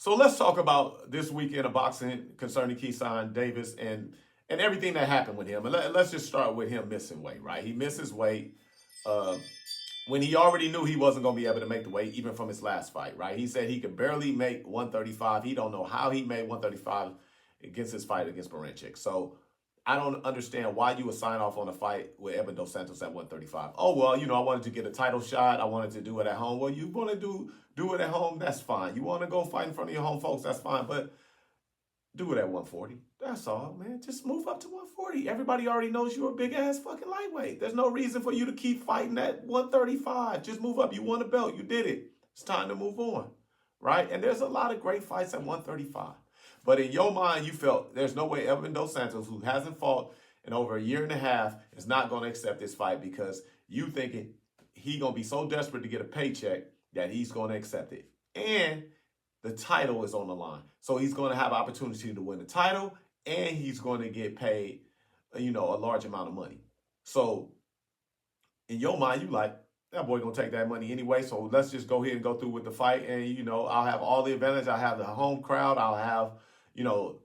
So let's talk about this weekend of boxing concerning Keyshawn Davis and everything that happened with him. And let's just start with him missing weight, right? He misses weight uh, when he already knew he wasn't going to be able to make the weight, even from his last fight, right? He said he could barely make 135. He don't know how he made 135 against his fight against Baranchik. So I don't understand why you would sign off on a fight with Evan Dos Santos at 135. Oh, well, I wanted to get a title shot. I wanted to do it at home. Well, you want to do it at home, that's fine. You want to go fight in front of your home folks, that's fine. But do it at 140. That's all, man. Just move up to 140. Everybody already knows you're a big ass fucking lightweight. There's no reason for you to keep fighting at 135. Just move up. You won a belt. You did it. It's time to move on, right? And there's a lot of great fights at 135. But in your mind, you felt there's no way Evan Dos Santos, who hasn't fought in over a year and a half, is not going to accept this fight because you thinking he going to be so desperate to get a paycheck that he's going to accept it. And the title is on the line. So he's going to have opportunity to win the title and he's going to get paid, a large amount of money. So in your mind, you like, that boy going to take that money anyway. So let's just go ahead and go through with the fight. And, I'll have all the advantage. I'll have the home crowd. I'll have,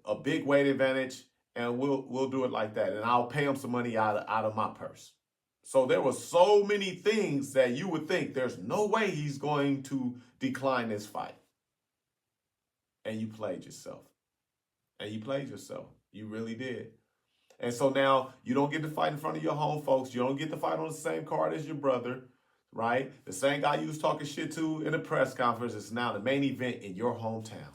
a big weight advantage. And we'll do it like that. And I'll pay him some money out of my purse. So there were so many things that you would think there's no way he's going to decline this fight. And you played yourself. You really did. And so now you don't get to fight in front of your home folks. You don't get to fight on the same card as your brother, right? The same guy you was talking shit to in the press conference is now the main event in your hometown.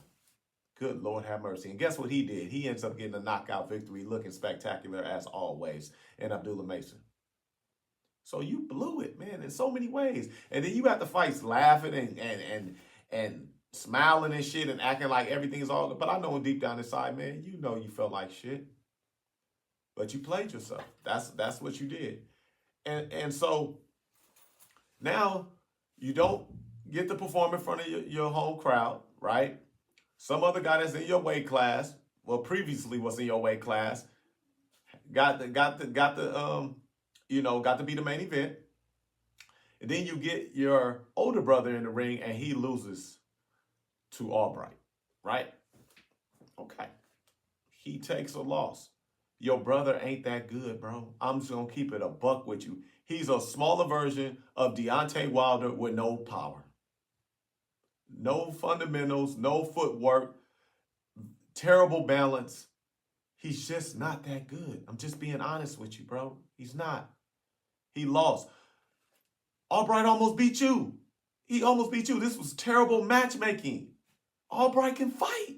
Good Lord have mercy. And guess what he did? He ends up getting a knockout victory, looking spectacular as always, in Abdullah Mason. So you blew it, man, in so many ways. And then you got the fights laughing and smiling and shit and acting like everything is all good. But I know deep down inside, man, you felt like shit. But you played yourself. That's what you did. And so now you don't get to perform in front of your home crowd, right? Some other guy that's in your weight class, well, previously was in your weight class, got to be the main event. And then you get your older brother in the ring and he loses to Albright, right? Okay. He takes a loss. Your brother ain't that good, bro. I'm just going to keep it a buck with you. He's a smaller version of Deontay Wilder with no power. No fundamentals, no footwork, terrible balance. He's just not that good. I'm just being honest with you, bro. He's not. He lost. Albright almost beat you. He almost beat you. This was terrible matchmaking. Albright can fight.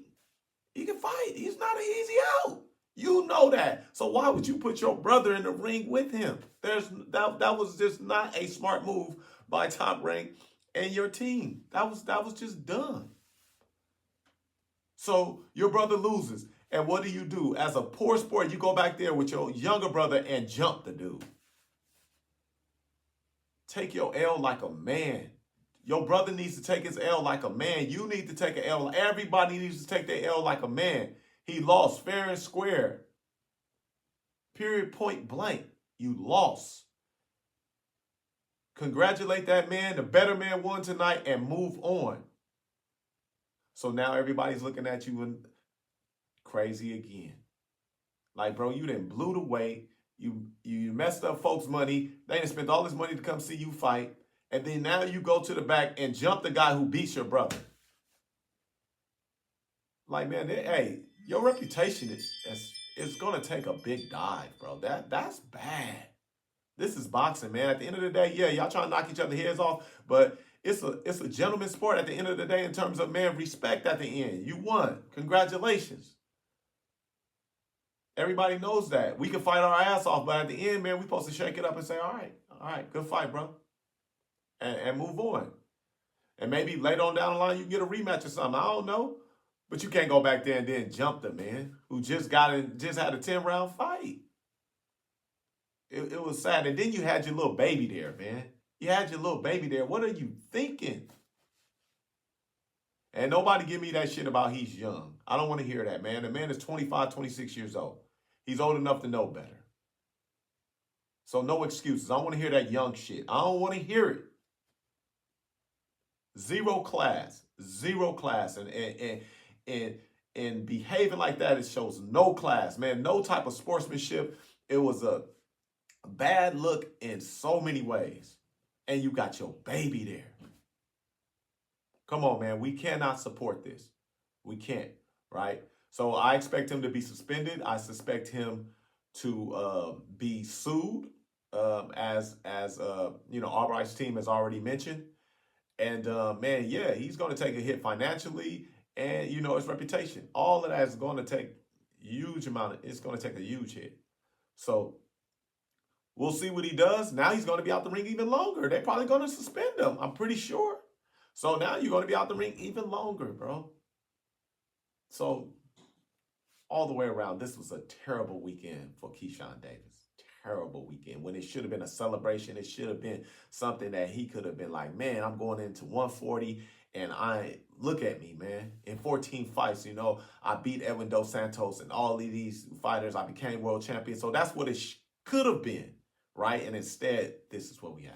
He can fight. He's not an easy out. You know that. So why would you put your brother in the ring with him? That was just not a smart move by Top Rank and your team. That was just done. So your brother loses. And what do? As a poor sport, you go back there with your younger brother and jump the dude. Take your L like a man. Your brother needs to take his L like a man. You need to take an L. Everybody needs to take their L like a man. He lost fair and square. Period, point blank. You lost. Congratulate that man. The better man won tonight and move on. So now everybody's looking at you and crazy again. Like, bro, you done blew the weight. You messed up folks' money. They done spent all this money to come see you fight. And then now you go to the back and jump the guy who beats your brother. Like, man, hey, your reputation is going to take a big dive, bro. That's bad. This is boxing, man. At the end of the day, yeah, y'all trying to knock each other's heads off, but it's a gentleman's sport at the end of the day in terms of, man, respect at the end. You won. Congratulations. Everybody knows that. We can fight our ass off, but at the end, man, we're supposed to shake it up and say, all right, good fight, bro. And move on. And maybe later on down the line, you can get a rematch or something. I don't know. But you can't go back there and then jump the man who just had a 10-round fight. It was sad. And then you had your little baby there, man. You had your little baby there. What are you thinking? And nobody give me that shit about he's young. I don't want to hear that, man. The man is 25, 26 years old. He's old enough to know better. So no excuses. I don't want to hear that young shit. I don't want to hear it. Zero class. Zero class. And behaving like that, it shows no class, man. No type of sportsmanship. It was a bad look in so many ways. And you got your baby there. Come on, man. We cannot support this. We can't, right? So I expect him to be suspended. I suspect him to be sued, as Albright's team has already mentioned. And man, yeah, he's going to take a hit financially, and his reputation. All of that is going to take huge amount of. It's going to take a huge hit. So we'll see what he does. Now he's going to be out the ring even longer. They're probably going to suspend him. I'm pretty sure. So now you're going to be out the ring even longer, bro. So all the way around, this was a terrible weekend for Keyshawn Davis. Terrible weekend. When it should have been a celebration, it should have been something that he could have been like, man, I'm going into 140, and look at me, man. In 14 fights, I beat Edwin Dos Santos and all of these fighters. I became world champion. So that's what it could have been, right? And instead, this is what we have.